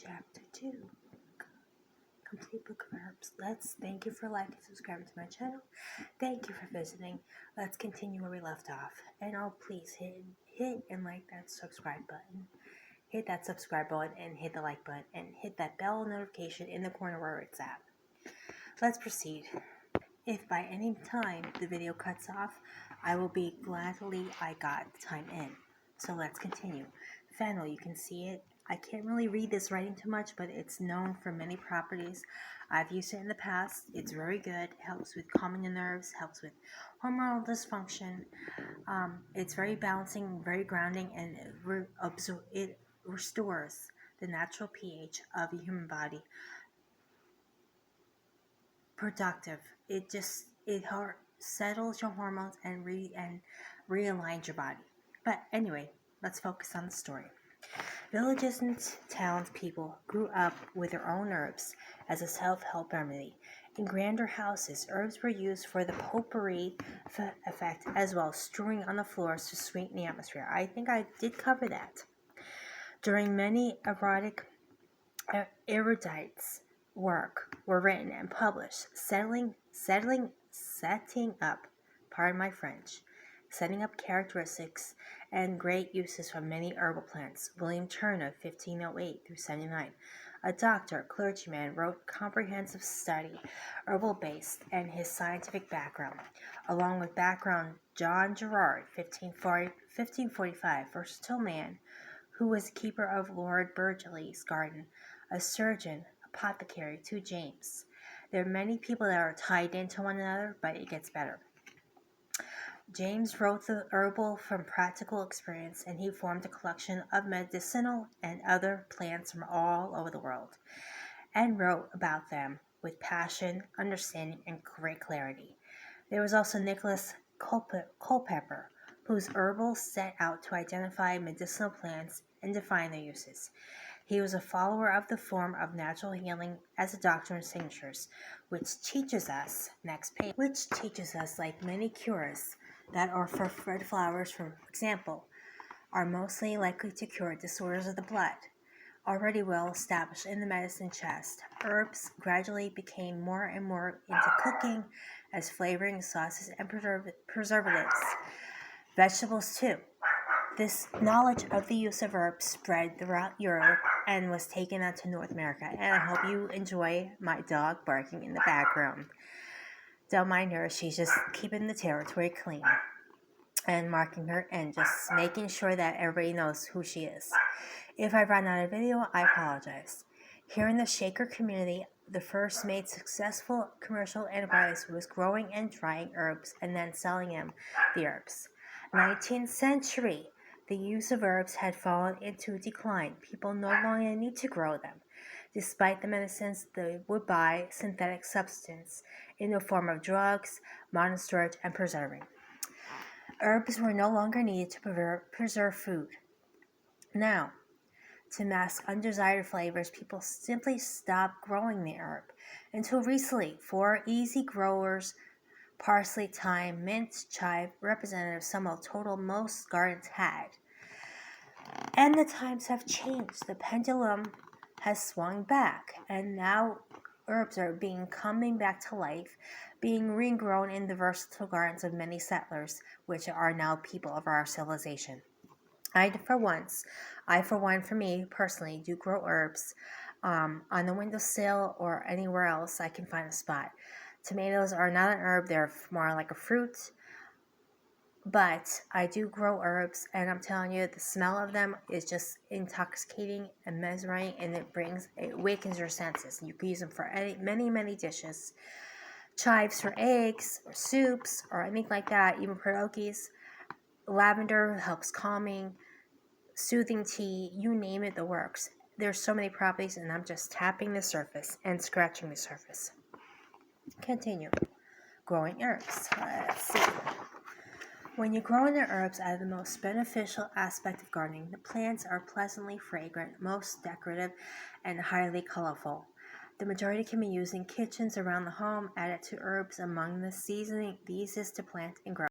Chapter 2, Complete Book of Herbs. Thank you for liking and subscribing to my channel. Thank you for visiting. Let's continue where we left off. And please hit and like that subscribe button. Hit that subscribe button and hit the like button and hit that bell notification in the corner where it's at. Let's proceed. If by any time the video cuts off, I will be gladly I got the time in. So let's continue. Fennel, you can see it. I can't really read this writing too much, but it's known for many properties. I've used it in the past. It's very good. It helps with calming the nerves, helps with hormonal dysfunction. It's very balancing, very grounding, and it restores the natural pH of the human body. Productive. It settles your hormones and realigns your body. But anyway, let's focus on the story. Villages and townspeople grew up with their own herbs as a self-help remedy. In grander houses, herbs were used for the potpourri effect, as well as strewing on the floors to sweeten the atmosphere. I think I did cover that. During many erotic erudites' work were written and published, setting up, pardon my French, setting up characteristics and great uses for many herbal plants. William Turner, 1508 through 79, a doctor, clergyman, wrote comprehensive study, herbal-based, and his scientific background. Along with background, John Gerard, 1545, versatile man, who was keeper of Lord Burghley's garden, a surgeon, apothecary, to James. There are many people that are tied into one another, but it gets better. James wrote the herbal from practical experience, and he formed a collection of medicinal and other plants from all over the world, and wrote about them with passion, understanding, and great clarity. There was also Nicholas Culpeper, whose herbals set out to identify medicinal plants and define their uses. He was a follower of the form of natural healing as a doctor in signatures, which teaches us, like many cures that are for red flowers, for example, are mostly likely to cure disorders of the blood. Already well established in the medicine chest, herbs gradually became more and more into cooking as flavoring sauces and preservatives. Vegetables too. This knowledge of the use of herbs spread throughout Europe and was taken out to North America. And I hope you enjoy my dog barking in the background. Don't mind her, she's just keeping the territory clean and marking her and just making sure that everybody knows who she is. If I run out of video, I apologize. Here in the Shaker community, the first made successful commercial enterprise was growing and drying herbs and then selling them the herbs. 19th century, the use of herbs had fallen into decline. People no longer need to grow them. Despite the medicines, they would buy synthetic substance in the form of drugs, modern storage, and preserving. Herbs were no longer needed to preserve food. Now, to mask undesired flavors, people simply stopped growing the herb. Until recently, 4 easy growers, parsley, thyme, mint, chive, represented some of the total most gardens had. And the times have changed. The pendulum has swung back, and now herbs are coming back to life, being regrown in the versatile gardens of many settlers, which are now people of our civilization. For me personally, do grow herbs on the windowsill or anywhere else I can find a spot. Tomatoes are not an herb, they're more like a fruit. But I do grow herbs, and I'm telling you, the smell of them is just intoxicating and mesmerizing, and it awakens your senses. You can use them for many dishes. Chives for eggs, or soups, or anything like that, even pierogies. Lavender helps calming, soothing tea, you name it, the works. There's so many properties, and I'm just tapping the surface and scratching the surface. Continue. Growing herbs. Let's see. When you grow the herbs are the most beneficial aspect of gardening. The plants are pleasantly fragrant, most decorative, and highly colorful. The majority can be used in kitchens around the home, added to herbs among the seasoning the easiest to plant and grow.